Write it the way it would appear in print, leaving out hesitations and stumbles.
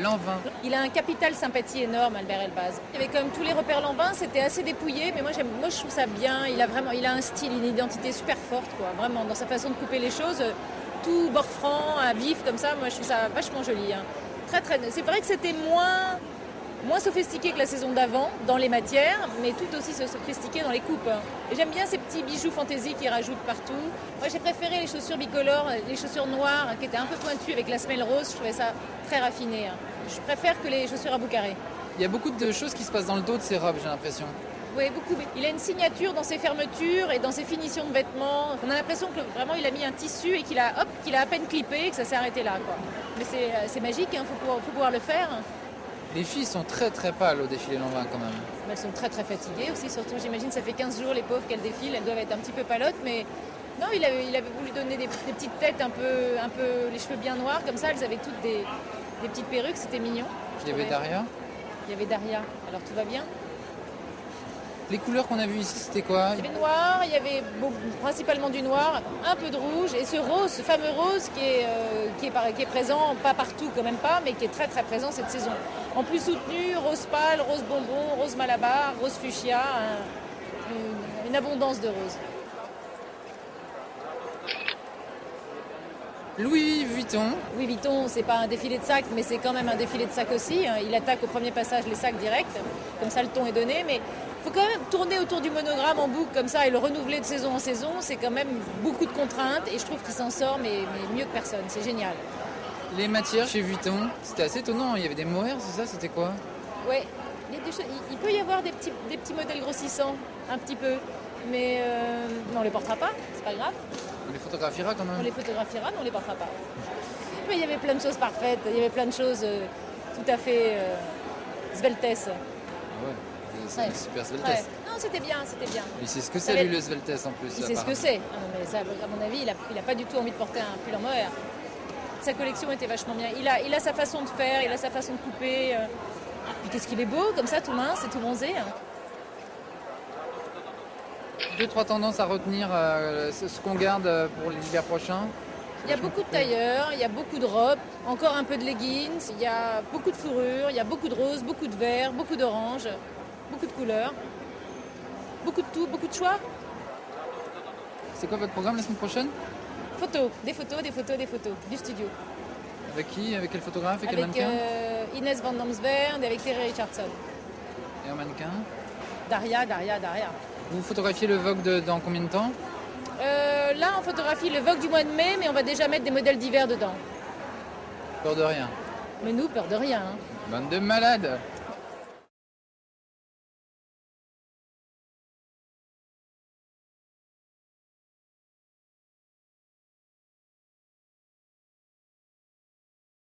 Lanvin. Il a un capital sympathie énorme, Albert Elbaz. Il y avait quand même tous les repères Lanvin, c'était assez dépouillé, mais moi je trouve ça bien. Il a un style, une identité super forte, quoi. Vraiment, dans sa façon de couper les choses, tout bord franc, à vif comme ça, moi je trouve ça vachement joli. Hein. C'est vrai que c'était moins sophistiqué que la saison d'avant dans les matières, mais tout aussi sophistiqué dans les coupes. Et j'aime bien ces petits bijoux fantaisie qu'ils rajoutent partout. Moi j'ai préféré les chaussures bicolores, les chaussures noires qui étaient un peu pointues avec la semelle rose, je trouvais ça très raffiné. Je préfère que les chaussures à bout carré. Il y a beaucoup de choses qui se passent dans le dos de ces robes, j'ai l'impression. Oui, beaucoup. Il a une signature dans ses fermetures et dans ses finitions de vêtements. On a l'impression que vraiment il a mis un tissu et qu'il a à peine clippé et que ça s'est arrêté là, quoi. Mais c'est magique, hein, faut pouvoir le faire. Les filles sont très très pâles au défilé Lanvin quand même. Elles sont très très fatiguées aussi, surtout j'imagine ça fait 15 jours les pauvres qu'elles défilent, elles doivent être un petit peu palotes, mais non, il avait voulu donner des petites têtes un peu les cheveux bien noirs, comme ça elles avaient toutes des petites perruques, c'était mignon. Il y avait Daria. Il y avait Daria, alors tout va bien. Les couleurs qu'on a vues ici, c'était quoi? Il y avait noir, il y avait principalement du noir, un peu de rouge, et ce rose, ce fameux rose qui est présent, pas partout quand même pas, mais qui est très très présent cette saison. En plus soutenu, rose pâle, rose bonbon, rose malabar, rose fuchsia, une abondance de roses. Louis Vuitton. Louis Vuitton, c'est pas un défilé de sacs, mais c'est quand même un défilé de sacs aussi. Il attaque au premier passage les sacs directs, comme ça le ton est donné, mais il faut quand même tourner autour du monogramme en boucle comme ça et le renouveler de saison en saison. C'est quand même beaucoup de contraintes et je trouve qu'il s'en sort, mais mieux que personne. C'est génial. Les matières chez Vuitton, c'était assez étonnant. Il y avait des mohair, c'est ça? C'était quoi? Oui, il peut y avoir des petits modèles grossissants, un petit peu. Mais on ne les portera pas, c'est pas grave. On les photographiera quand même. On les photographiera, mais on ne les portera pas. Mais il y avait plein de choses parfaites, il y avait plein de choses tout à fait sveltes. Ah ouais. C'est super sveltes. Ouais. Non, c'était bien, c'était bien. Il sait ce que c'est, lui, le sveltes en plus. Il sait ce que c'est. Ah non, mais ça, à mon avis, il a pas du tout envie de porter un pull en mohair. Sa collection était vachement bien. Il a sa façon de faire, il a sa façon de couper. Puis qu'est-ce qu'il est beau, comme ça, tout mince et tout bronzé. 2-3 tendances à retenir, ce qu'on garde pour l'hiver prochain. Il y a beaucoup de tailleurs, il y a beaucoup de robes, encore un peu de leggings, il y a beaucoup de fourrures, il y a beaucoup de roses, beaucoup de verts, beaucoup d'orange, beaucoup de couleurs, beaucoup de tout, beaucoup de choix. C'est quoi votre programme la semaine prochaine? Photos, des photos du studio. Avec qui? Avec quel photographe et quel avec mannequin? Inès Van Damsveld et avec Terry Richardson. Et un mannequin? Daria. Vous photographiez le Vogue dans combien de temps? Là, on photographie le Vogue du mois de mai, mais on va déjà mettre des modèles d'hiver dedans. Peur de rien. Mais nous, peur de rien. Hein. Bande de malades.